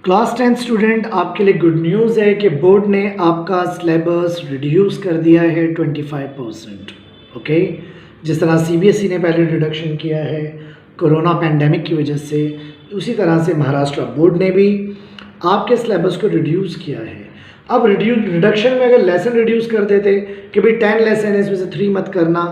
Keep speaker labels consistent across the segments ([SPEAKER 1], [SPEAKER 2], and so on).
[SPEAKER 1] Class 10 student, आपके लिए good news है कि बोर्ड ने आपका सिलेबस रिड्यूस कर दिया है 25%। ओके, जिस तरह सीबीएसई ने पहले रिडक्शन किया है कोरोना पैंडेमिक की वजह से, उसी तरह से महाराष्ट्र बोर्ड ने भी आपके सिलेबस को रिड्यूस किया है। अब रिडक्शन में अगर लेसन रिड्यूस कर देते कि भाई 10 लेसन है, इसमें से 3 मत करना,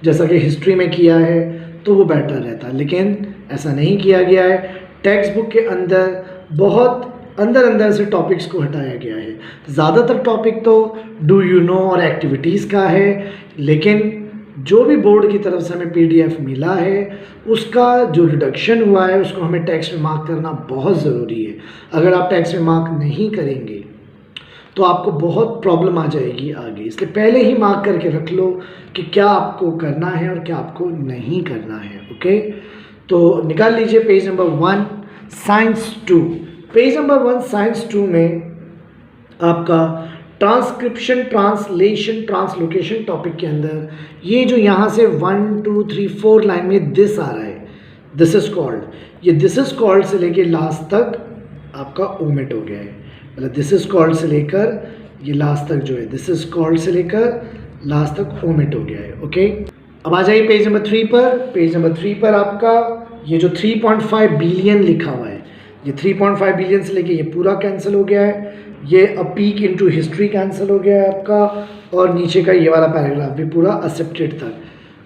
[SPEAKER 1] जैसा कि हिस्ट्री में किया है, तो वो बेटर रहता, लेकिन ऐसा नहीं किया गया है। टेक्स्ट बुक के अंदर बहुत अंदर से टॉपिक्स को हटाया गया है। ज़्यादातर टॉपिक तो डू यू नो और एक्टिविटीज़ का है, लेकिन जो भी बोर्ड की तरफ से हमें पीडीएफ मिला है उसका जो रिडक्शन हुआ है उसको हमें टेक्स्ट में मार्क करना बहुत ज़रूरी है। अगर आप टेक्स्ट में मार्क नहीं करेंगे तो आपको बहुत प्रॉब्लम आ जाएगी आगे, इसलिए पहले ही मार्क करके रख लो कि क्या आपको करना है और क्या आपको नहीं करना है। ओके, तो निकाल लीजिए page number 1 science 2। Page number 1 science 2 में आपका ट्रांसक्रिप्शन, ट्रांसलेशन, ट्रांसलोकेशन टॉपिक के अंदर ये जो यहाँ से 1 2 3 4 लाइन में दिस आ रहा है, दिस इज कॉल्ड, ये दिस इज कॉल्ड से लेके लास्ट तक आपका ओमिट हो गया है। मतलब दिस इज कॉल्ड से लेकर ये लास्ट तक जो है, दिस इज कॉल्ड से लेकर लास्ट तक ओमिट हो गया है। ओके, अब आ जाइए पेज नंबर 3 पर। पेज नंबर 3 पर आपका ये जो 3.5 बिलियन लिखा हुआ है, ये 3.5 बिलियन से लेके ये पूरा कैंसिल हो गया है। ये अ पीक इनटू हिस्ट्री कैंसिल हो गया है आपका, और नीचे का ये वाला पैराग्राफ भी पूरा एक्सेप्टेड तक।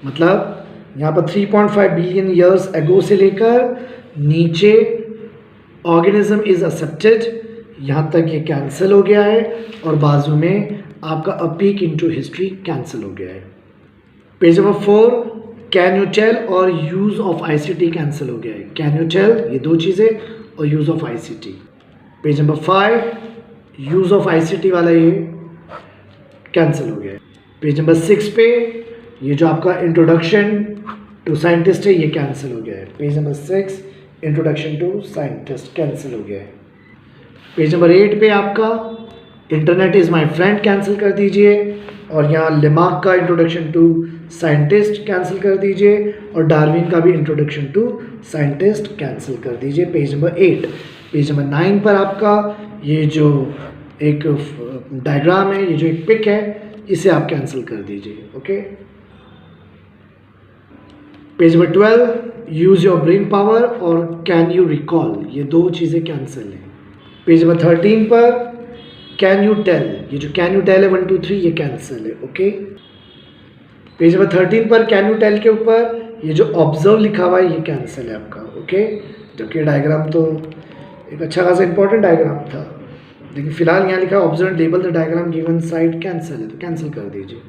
[SPEAKER 1] मतलब यहाँ पर 3.5 बिलियन ईयर्स एगो से लेकर नीचे ऑर्गेनिज्म इज एक्सेप्टेड, यहाँ तक ये कैंसिल हो गया है, और बाजू में आपका a peek into history cancel हो गया है। Page number 4 can you tell और यूज़ ऑफ आईसीटी कैंसिल हो गया है। कैन यू टेल ये दो चीज़ें, और use of ICT. Page number 5 use of ICT वाला ये कैंसिल हो गया है। पेज नंबर 6 पे ये जो आपका इंट्रोडक्शन टू साइंटिस्ट है ये कैंसिल हो गया है। Page number 6 introduction to scientist cancel हो गया है। पेज नंबर 8 पे आपका internet is my friend cancel कर दीजिए, और यहाँ लिमार्क का इंट्रोडक्शन टू साइंटिस्ट कैंसिल कर दीजिए, और डार्विन का भी इंट्रोडक्शन टू साइंटिस्ट कैंसिल कर दीजिए। Page number 8। पेज नंबर 9 पर आपका ये जो एक डायग्राम है, ये जो एक पिक है, इसे आप कैंसिल कर दीजिए। Okay, page number 12 use your brain power और कैन यू रिकॉल, ये दो चीज़ें कैंसिल हैं। पेज नंबर 13 पर कैन यू टेल, ये जो कैन यू टेल है 1 2 3 ये कैंसिल है। ओके, पेज नंबर 13 पर कैन यू टेल के ऊपर ये जो ऑब्जर्व लिखा हुआ है ये कैंसिल है आपका। ओके, जबकि डायग्राम तो एक अच्छा खासा इंपॉर्टेंट डायग्राम था, लेकिन फिलहाल यहाँ लिखा observe label the diagram given side cancel है, तो कैंसिल कर दीजिए।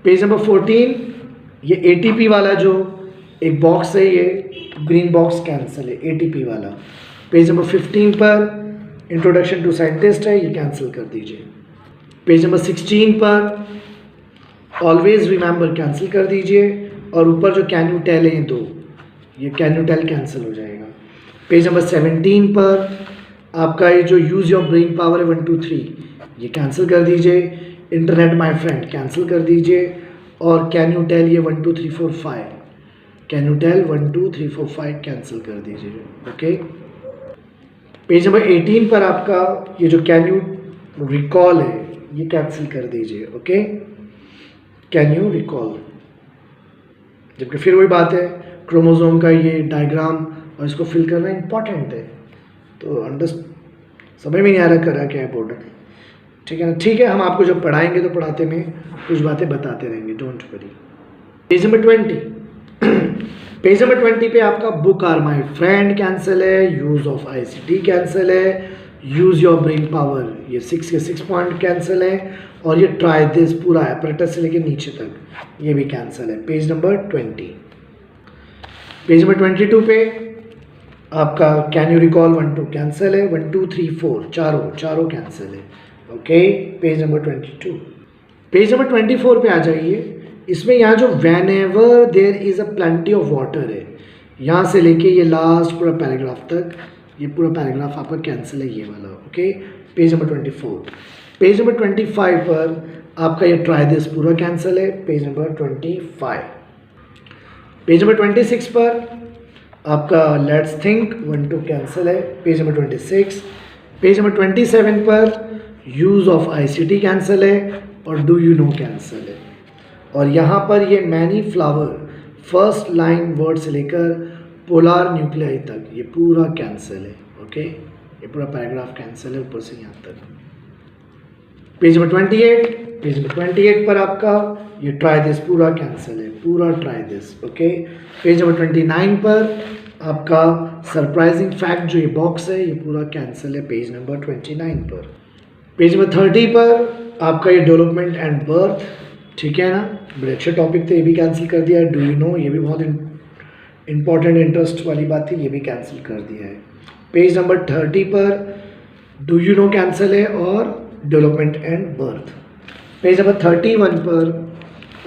[SPEAKER 1] पेज नंबर 14 ये एटीपी वाला जो एक बॉक्स है, ये ग्रीन बॉक्स कैंसिल है, एटीपी वाला। पेज नंबर 15 पर इंट्रोडक्शन टू साइंटिस्ट है, ये कैंसिल कर दीजिए। पेज नंबर 16 पर ऑलवेज रिमेंबर कैंसिल कर दीजिए, और ऊपर जो कैन यू टेल है दो, ये कैन यू टेल कैंसिल हो जाएगा। पेज नंबर 17 पर आपका ये जो यूज़ योर ब्रेन पावर है 1 2 3 ये कैंसिल कर दीजिए। इंटरनेट माय फ्रेंड कैंसिल कर दीजिए, और कैन यू टेल ये 1 2 3 4 5, कैन यू टेल 1 2 3 4 5 कैंसिल कर दीजिए। ओके, पेज नंबर 18 पर आपका ये जो कैन यू रिकॉल है ये कैंसिल कर दीजिए। ओके, कैन यू रिकॉल, जबकि फिर वही बात है, क्रोमोसोम का ये डायग्राम और इसको फिल करना इंपॉर्टेंट है, तो समझ में नहीं आ रहा करा क्या है बोर्ड ने। ठीक है ना, ठीक है, हम आपको जब पढ़ाएंगे तो पढ़ाते में कुछ बातें बताते रहेंगे, don't worry. Page number 20 page number 20 पे आपका book are my friend cancel है, यूज़ ऑफ आईसीटी कैंसिल है, यूज़ योर ब्रेन पावर ये 6 के 6 पॉइंट कैंसिल है, और ये ट्राई दिस पूरा एपरेटस से लेके नीचे तक ये भी कैंसिल है। Page number 20। पेज नंबर 22 पे आपका कैन यू रिकॉल 1 2 कैंसिल है, 1 2 3 4 चारों कैंसिल है। Okay, page number 22। Page number 24 पे आ जाइए। इसमें यहाँ जो whenever there is a plenty of water है, यहाँ से लेके ये लास्ट पूरा पैराग्राफ तक, ये पूरा पैराग्राफ आपका कैंसिल है, ये वाला। Okay, page number 24। Page number 25 पर आपका ये ट्राई दिस पूरा कैंसिल है, पेज नंबर 25। पेज नंबर 26 पर आपका लेट्स थिंक 1-2 कैंसिल है। Page number 26। पेज नंबर 27 पर यूज़ ऑफ आईसीटी कैंसिल है और डू यू नो कैंसिल है। और यहाँ पर ये many flower first line word से लेकर पोलार न्यूक्लियाई तक ये पूरा कैंसिल है। ओके, ये पूरा पैराग्राफ कैंसिल है ऊपर से यहाँ तक। Page number 28। पेज नंबर 28 पर आपका ये ट्राई दिस पूरा कैंसिल है, पूरा try this. Okay, page number 29 पर आपका सरप्राइजिंग फैक्ट जो ये बॉक्स है ये पूरा कैंसिल है पेज नंबर 29 पर। पेज नंबर 30 पर आपका ये डेवलपमेंट एंड बर्थ, ठीक है ना, बड़े अच्छे टॉपिक थे, ये भी कैंसिल कर दिया है। डू यू नो, ये भी बहुत इंपॉर्टेंट इंटरेस्ट वाली बात थी, ये भी कैंसिल कर दिया है। पेज नंबर 30 पर डू यू नो कैंसिल है और development and birth. Page number 31 पर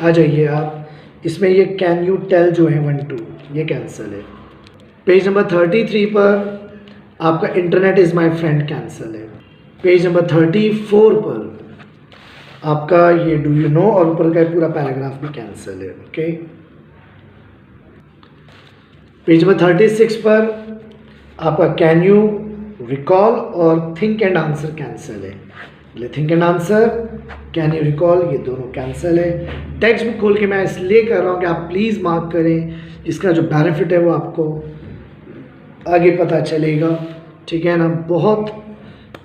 [SPEAKER 1] आ जाइए आप, इसमें ये कैन यू टेल जो है 1-2 ये कैंसिल है। पेज नंबर 33 पर आपका internet is my friend cancel है। पेज नंबर 34 पर आपका ये डू यू नो और ऊपर का पूरा पैराग्राफ भी कैंसिल है। ओके, पेज नंबर 36 पर आपका कैन यू रिकॉल और थिंक एंड आंसर कैंसिल है। Think and answer, can you recall, ये दोनों कैंसिल है। टेक्स्ट बुक खोल के मैं इसलिए कर रहा हूँ कि आप प्लीज़ मार्क करें, इसका जो बेनिफिट है वो आपको आगे पता चलेगा, ठीक है ना। बहुत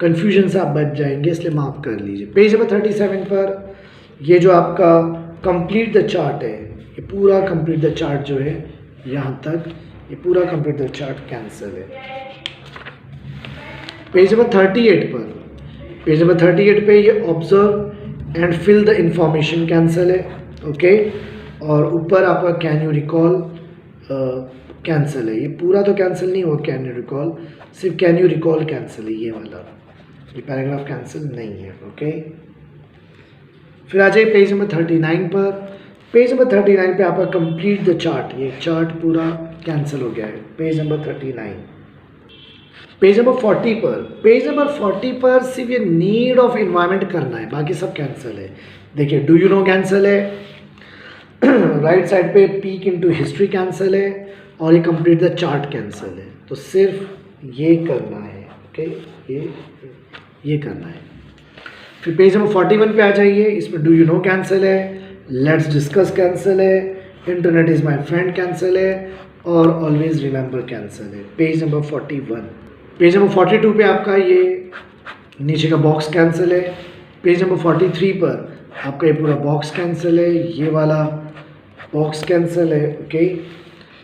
[SPEAKER 1] कन्फ्यूजन से आप बच जाएंगे, इसलिए मार्क कर लीजिए। पेज नंबर 37 पर ये जो आपका कंप्लीट द चार्ट है, ये पूरा कंप्लीट द चार्ट जो है यहाँ तक, ये पूरा कंप्लीट द चार्ट कैंसिल है। पेज नंबर 38 पर, पेज नंबर 38 पे ये observe and fill the information cancel है। ओके, और ऊपर आपका कैन यू रिकॉल कैंसिल है। ये पूरा तो कैंसिल नहीं हुआ कैन यू रिकॉल, सिर्फ कैन यू रिकॉल कैंसिल है, ये वाला, ये पैराग्राफ कैंसिल नहीं है। ओके, फिर आ जाइए पेज नंबर 39 पर। पेज नंबर 39 पे आपका कंप्लीट द चार्ट, ये चार्ट पूरा कैंसिल हो गया है। Page number 39। पेज नंबर 40 पर, पेज नंबर 40 पर सिर्फ ये नीड ऑफ इन्वायरमेंट करना है, बाकी सब कैंसिल है। देखिए डू यू नो कैंसिल है, राइट साइड पे पीक इनटू हिस्ट्री कैंसिल है और ये कंप्लीट द चार्ट कैंसिल है। तो सिर्फ ये करना है। ओके, ये करना है। फिर पेज नंबर 41 पे आ जाइए, इसमें डू यू नो कैंसिल है, लेट्स डिस्कस कैंसिल है, internet is my friend cancel है और ऑलवेज रिमेंबर कैंसिल है। Page number 41। पेज नंबर 42 पे आपका ये नीचे का बॉक्स कैंसिल है। पेज नंबर 43 पर आपका ये पूरा बॉक्स कैंसिल है, ये वाला बॉक्स कैंसिल है। Okay,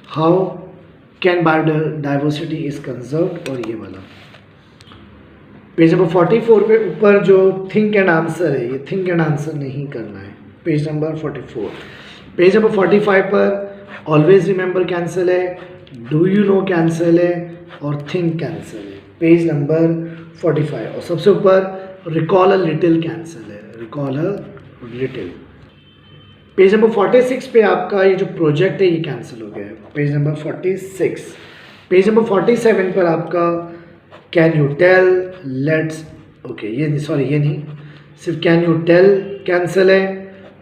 [SPEAKER 1] how can biodiversity is conserved और ये वाला। पेज नंबर 44 पे ऊपर जो थिंक एंड आंसर है, ये थिंक एंड आंसर नहीं करना है। Page number 44। पेज नंबर 45 पर ऑलवेज रिमेंबर कैंसिल है, डू यू नो कैंसिल है और थिंक कैंसिल है। पेज नंबर 45 और सबसे ऊपर रिकॉल अ लिटिल कैंसिल है, recall a little. Page number 46 पे आपका ये जो प्रोजेक्ट है ये कैंसिल हो गया है। Page number 46। पेज नंबर 47 पर आपका can you tell, let's, okay ये सॉरी ये नहीं, सिर्फ कैन यू टेल कैंसिल है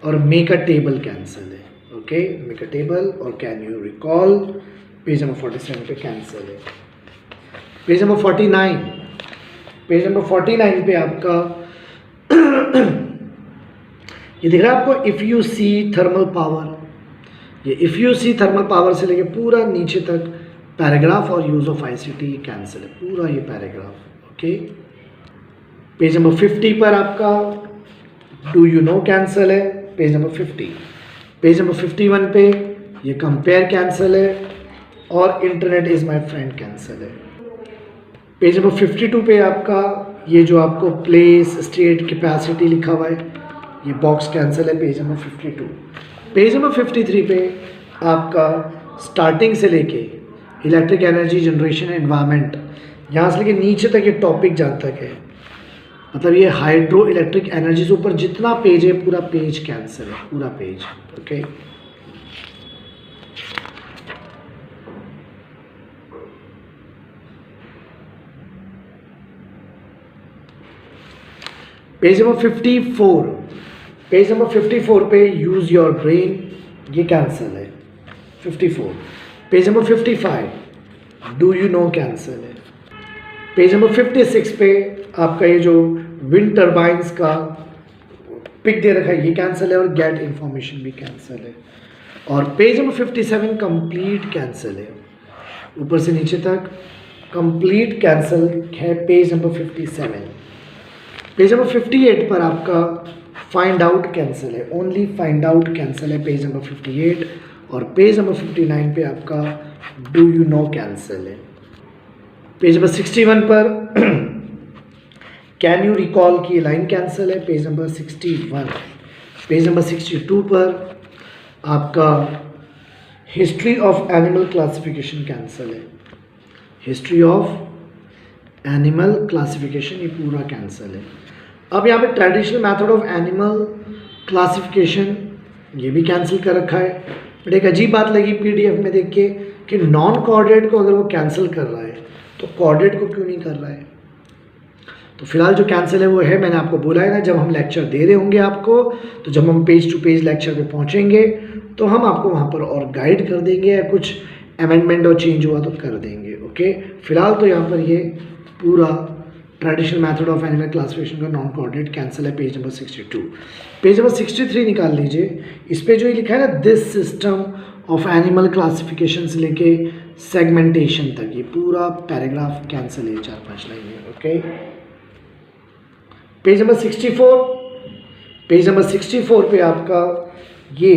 [SPEAKER 1] और मेक अ टेबल कैंसिल है। ओके, मेक अ टेबल और can you recall page number 47 पे कैंसिल है। Page number 49। पेज नंबर 49 पे आपका ये दिख रहा है आपको, if you see thermal power, ये if you see thermal power से लेके पूरा नीचे तक पैराग्राफ और यूज़ ऑफ आईसीटी कैंसिल है, पूरा ये पैराग्राफ। ओके, पेज नंबर 50 पर आपका डू यू नो कैंसिल है। Page number 50। पेज नंबर 51 पे ये कंपेयर कैंसिल है और internet is my friend cancel है। पेज नंबर 52 पे आपका ये जो आपको प्लेस, स्टेट, कैपेसिटी लिखा हुआ है ये बॉक्स कैंसिल है। Page number 52। पेज नंबर 53 पे आपका स्टार्टिंग से लेके इलेक्ट्रिक एनर्जी जनरेशन एनवायरनमेंट, यहाँ से लेके नीचे तक ये टॉपिक जहाँ तक है, मतलब ये हाइड्रो इलेक्ट्रिक एनर्जी से ऊपर जितना पेज है पूरा पेज कैंसिल है, पूरा page. Okay, page number 54। Page number 54 पे यूज़ योर ब्रेन, ये कैंसिल है 54। Page number 55 do you know cancel है। पेज नंबर 56 पे आपका ये जो विंड टर्बाइंस का पिक दे रखा है ये कैंसिल है, और गेट इंफॉर्मेशन भी कैंसिल है। और पेज नंबर 57 कंप्लीट कैंसिल है, ऊपर से नीचे तक कंप्लीट कैंसिल है पेज नंबर 57। पेज नंबर 58 पर आपका फाइंड आउट कैंसिल है, ओनली फाइंड आउट कैंसिल है पेज नंबर 58। और पेज नंबर 59 पे आपका डू यू नो कैंसिल है। पेज नंबर 61 पर कैन यू रिकॉल की लाइन कैंसिल है पेज नंबर 61। पेज नंबर 62 पर आपका history of animal classification cancel है, हिस्ट्री ऑफ एनिमल क्लासिफिकेशन ये पूरा कैंसिल है। अब यहाँ पे traditional method of animal classification ये भी कैंसिल कर रखा है। बट एक अजीब बात लगी पीडीएफ में देख के कि नॉन कोऑर्डिनेट को अगर वो कैंसिल कर रहा है तो कोऑर्डिनेट को क्यों नहीं कर रहा है। तो फिलहाल जो कैंसिल है वो है, मैंने आपको बोला है ना, जब हम लेक्चर दे रहे होंगे आपको, तो जब हम पेज टू पेज लेक्चर पे पहुंचेंगे तो हम आपको वहाँ पर और गाइड कर देंगे, या कुछ अमेंडमेंट और चेंज हुआ तो कर देंगे। ओके, फिलहाल तो यहाँ पर ये पूरा traditional method of animal classification का नॉन कोऑर्डिनेट कैंसिल है पेज नंबर 62। पेज नंबर 63 निकाल लीजिए, इस पे जो ये लिखा है ना, this system of animal classification से लेके सेगमेंटेशन तक, ये पूरा पैराग्राफ कैंसिल है 4-5 लाइन में। Okay, page number 64, page number 64 पे आपका ये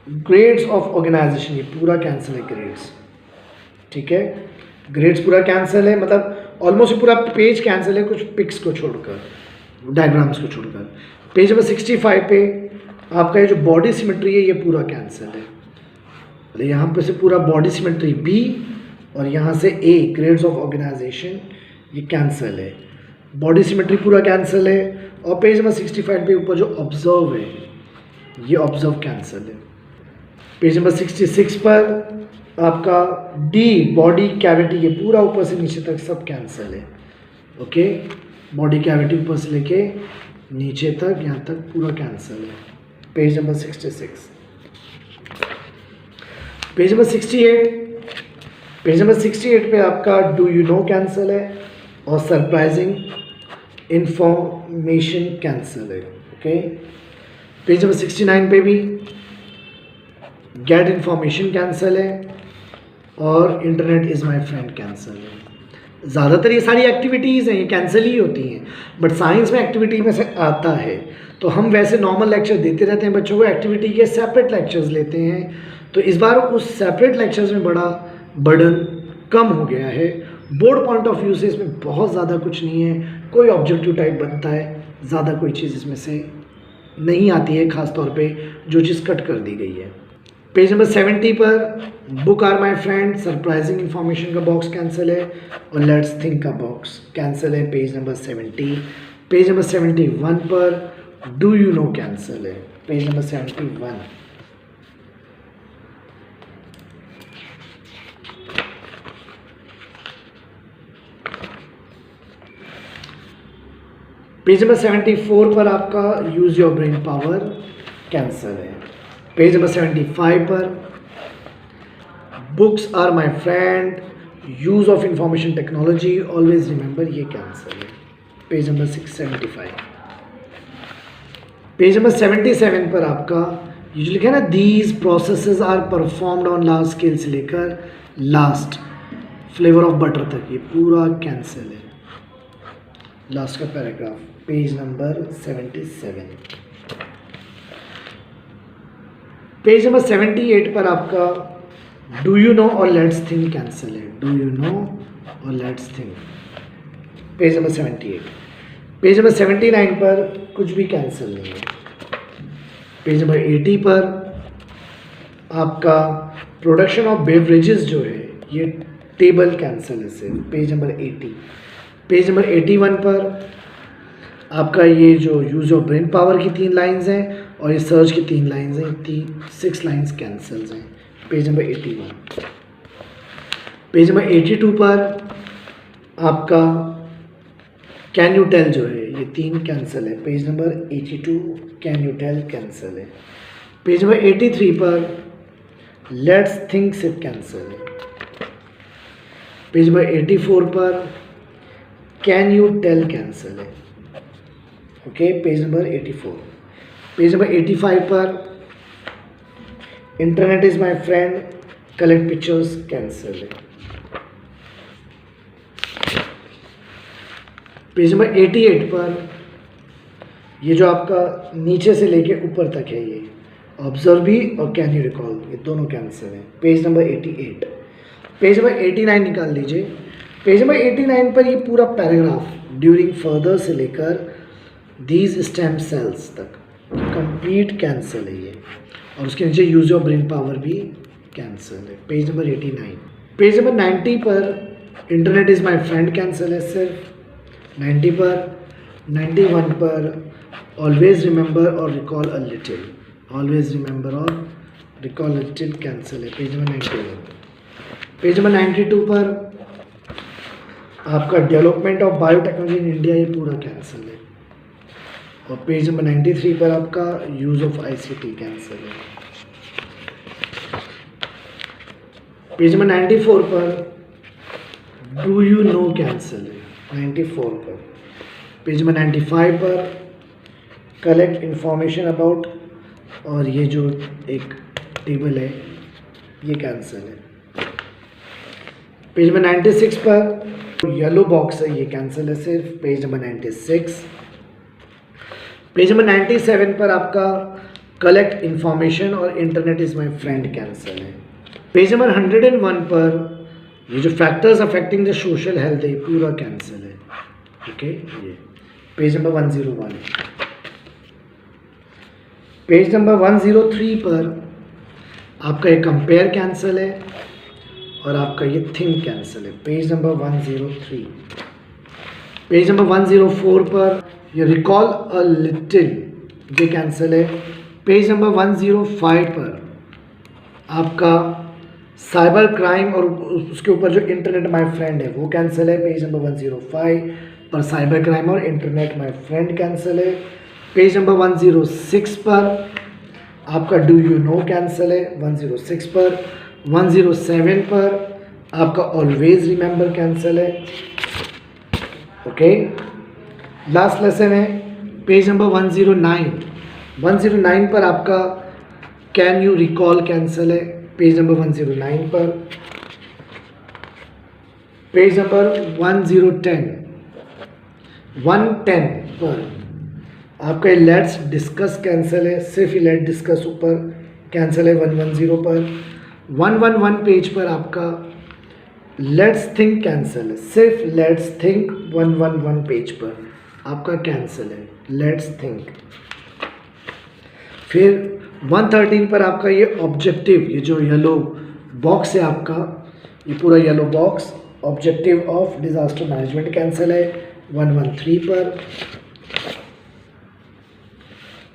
[SPEAKER 1] ग्रेड्स ऑफ ऑर्गेनाइजेशन ये पूरा कैंसिल है, ग्रेड्स। ठीक है, ग्रेड्स पूरा कैंसिल है, मतलब ऑलमोस्ट पूरा पेज कैंसिल है, कुछ पिक्स को छोड़कर, डायग्राम्स को छोड़कर। पेज नंबर 65 पे आपका ये जो बॉडी सिमेट्री है ये पूरा कैंसिल है, मतलब यहाँ पे से पूरा बॉडी सिमेट्री बी और यहाँ से ए ग्रेड्स ऑफ ऑर्गेनाइजेशन ये कैंसिल है, बॉडी सिमेट्री पूरा कैंसिल है। और पेज नंबर 65 पे ऊपर जो ऑब्जर्व है ये ऑब्जर्व कैंसिल है। पेज नंबर 66 पर आपका डी बॉडी कैविटी ये पूरा ऊपर से नीचे तक सब कैंसिल है। ओके, बॉडी कैविटी ऊपर से लेके नीचे तक यहाँ तक पूरा कैंसिल है। Page number 66। Page number 68, page number 68 पे आपका डू यू नो कैंसिल है और सरप्राइजिंग इंफॉर्मेशन कैंसिल है। ओके, पेज नंबर 69 पे भी गेट इंफॉर्मेशन कैंसिल है और internet is my friend cancel है। ज़्यादातर ये सारी एक्टिविटीज़ हैं ये कैंसिल ही होती हैं, बट साइंस में एक्टिविटी में से आता है, तो हम वैसे नॉर्मल लेक्चर देते रहते हैं बच्चों को, एक्टिविटी के सेपरेट लेक्चर्स लेते हैं। तो इस बार उस सेपरेट लेक्चर्स में बड़ा बर्डन कम हो गया है। बोर्ड पॉइंट ऑफ व्यू से इसमें बहुत ज़्यादा कुछ नहीं है, कोई ऑब्जेक्टिव टाइप बनता है, ज़्यादा कोई चीज़ इसमें से नहीं आती है, ख़ास तौर पे जो चीज़ कट कर दी गई है। पेज नंबर 70 पर book are my friend surprising information का बॉक्स कैंसिल है और लेट्स थिंक का बॉक्स कैंसिल है पेज नंबर 70। पेज नंबर 71 पर डू यू नो कैंसिल है पेज नंबर 71। पेज नंबर 74 पर आपका use your brain power cancel है। पेज नंबर 75 पर books are my friend use of information technology always remember ये cancel है page number 675। Page number 77 पर आपका ये जो लिखा है ना, these processes are performed on large scale से लेकर लास्ट फ्लेवर ऑफ बटर तक, ये पूरा कैंसिल है। लास्ट का paragraph page number 77। Page number 78 पर आपका डू यू नो और लेट्स थिंक कैंसिल है, डू यू नो और let's think page number 78। Page number 79 पर कुछ भी कैंसिल नहीं है। पेज नंबर 80 पर आपका प्रोडक्शन ऑफ बेवरेजेस जो है ये टेबल कैंसिल है सिर्फ पेज नंबर 80। पेज नंबर 81 पर आपका ये जो यूज़ ऑफ ब्रेन पावर की 3 लाइंस हैं और ये सर्च की 3 लाइंस हैं, 6 लाइंस कैंसिल्स हैं पेज नंबर 81। पेज नंबर 82 पर आपका कैन यू टेल जो है ये 3 कैंसिल है page number 82, can you tell cancel है। पेज नंबर 83 पर लेट्स थिंक सिर्फ कैंसिल है। पेज नंबर 84 पर कैन यू टेल कैंसिल है, okay, page number 84। Page number 85 पर internet is my friend collect pictures cancel है। पेज नंबर 88 पर ये जो आपका नीचे से लेके ऊपर तक है, ये ऑब्जर्व भी और कैन यू रिकॉल, ये दोनों कैंसिल हैं। Page number 88। पेज नंबर 89 निकाल लीजिए। पेज नंबर 89 पर ये पूरा पैराग्राफ ड्यूरिंग फर्दर से लेकर दीज स्टेम सेल्स तक कंप्लीट कैंसिल है ये, और उसके नीचे यूज ऑफ ब्रेन पावर भी कैंसिल है। Page number 89। पेज नंबर 90 पर internet is my friend cancel है सिर्फ 90 पर। 91 पर ऑलवेज रिमेंबर और recall a little, always remember और रिकॉल अ लिटिल कैंसिल है। Page number 91। पेज नंबर 92 पर आपका development of biotechnology in India, ये पूरा कैंसिल है। और पेज नंबर 93 पर आपका यूज ऑफ आईसीटी कैंसिल है। पेज नंबर 94 पर डू यू नो कैंसिल है 94 पर। पेज नंबर 95 पर कलेक्ट इंफॉर्मेशन अबाउट, और ये जो एक टेबल है ये कैंसिल है। पेज नंबर 96 पर येलो बॉक्स है, ये कैंसिल है सिर्फ। Page number 96। पेज नंबर 97 पर आपका कलेक्ट इंफॉर्मेशन और internet is my friend cancel है। पेज नंबर 101 पर ये जो factors affecting the social health है पूरा कैंसिल है, ओके। ये पेज नंबर 101। पेज नंबर 103 पर आपका ये कंपेयर कैंसिल है और आपका ये थिंक कैंसिल है। Page number 103। पेज नंबर 104 पर ये रिकॉल अ लिटिल, ये कैंसिल है। पेज नंबर 105 पर आपका साइबर क्राइम और उसके ऊपर जो इंटरनेट माय फ्रेंड है वो कैंसिल है। पेज नंबर 105 पर साइबर क्राइम और इंटरनेट माय फ्रेंड कैंसिल है। पेज नंबर 106 पर आपका डू यू नो कैंसिल है 106 पर। 107 पर आपका ऑलवेज रिमेंबर कैंसिल है, ओके। लास्ट लेसन है पेज नंबर 109। 109 पर आपका कैन यू रिकॉल कैंसिल है, पेज नंबर 109 पर। पेज नंबर 110 पर आपका लेट्स डिस्कस कैंसिल है, सिर्फ लेट डिस्कस ऊपर कैंसिल है 110 पर। 111 पेज पर आपका लेट्स थिंक कैंसिल है, सिर्फ लेट्स थिंक 111 पेज पर आपका कैंसिल है लेट्स थिंक। फिर 113 पर आपका ये ऑब्जेक्टिव, ये जो येलो बॉक्स है आपका, ये पूरा yellow box objective of disaster management cancel है 113 पर।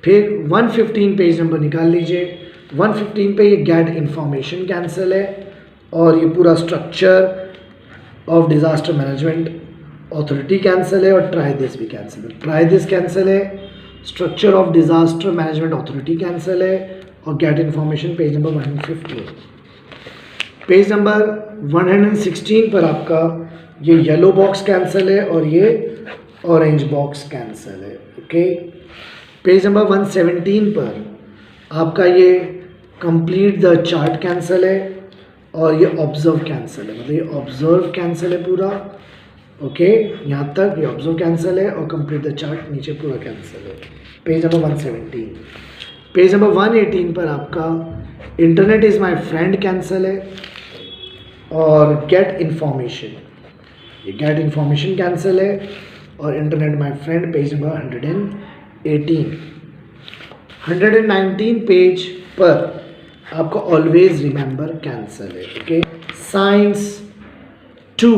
[SPEAKER 1] फिर 115 पेज नंबर निकाल लीजिए। 115 पे ये गेट इंफॉर्मेशन कैंसिल है और ये पूरा structure of disaster management authority cancel है और ट्राई दिस भी कैंसिल है। ट्राई दिस कैंसिल है, structure of disaster management authority cancel है और get information page number 115। Page number 116 पर आपका ये येलो बॉक्स कैंसिल है और ये ऑरेंज बॉक्स कैंसिल है, ओके। पेज नंबर 117 पर आपका ये कंप्लीट द चार्ट कैंसिल है और ये ऑब्जर्व कैंसिल है, मतलब ये ऑब्जर्व कैंसिल है पूरा, ओके। यहाँ तक ये ऑब्जर्व कैंसिल है और कंप्लीट द चार्ट नीचे पूरा कैंसिल है। Page number 117। पेज नंबर 118 पर आपका internet is my friend cancel है और गेट इंफॉर्मेशन, ये गेट इंफॉर्मेशन कैंसिल है और internet my friend page number 118। 119 page पर आपका ऑलवेज रिमेंबर कैंसिल है, okay. Science 2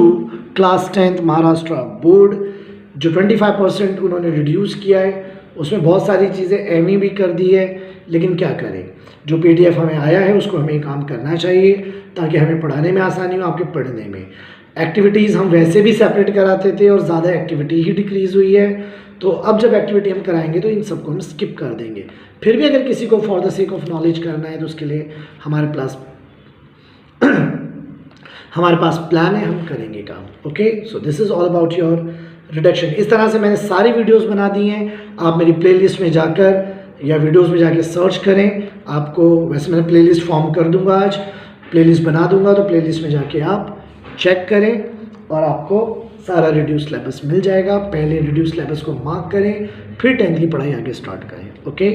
[SPEAKER 1] class 10th Maharashtra board जो 25% उन्होंने रिड्यूस किया है, उसमें बहुत सारी चीज़ें एमी भी कर दी है, लेकिन क्या करें, जो PDF हमें आया है उसको हमें काम करना चाहिए ताकि हमें पढ़ाने में आसानी हो, आपके पढ़ने में। एक्टिविटीज़ हम वैसे भी सेपरेट कराते थे और ज़्यादा एक्टिविटी ही डिक्रीज़ हुई है, तो अब जब एक्टिविटी हम कराएंगे तो इन सबको हम स्किप कर देंगे। फिर भी अगर किसी को for the sake of knowledge करना है तो उसके लिए हमारे पास हमारे पास प्लान है, हम करेंगे काम। Okay, so this is all about your reduction. इस तरह से मैंने सारी वीडियोस बना दी हैं। आप मेरी प्लेलिस्ट में जाकर या वीडियोस में जाके सर्च करें, आपको वैसे मैं प्लेलिस्ट फॉर्म कर दूंगा, आज प्लेलिस्ट बना दूंगा, तो प्लेलिस्ट में जाके आप चेक करें और आपको सारा रिड्यूस सिलेबस मिल जाएगा। पहले रिड्यूस सिलेबस को मार्क करें, फिर 10th की पढ़ाई आगे स्टार्ट करें। ओके।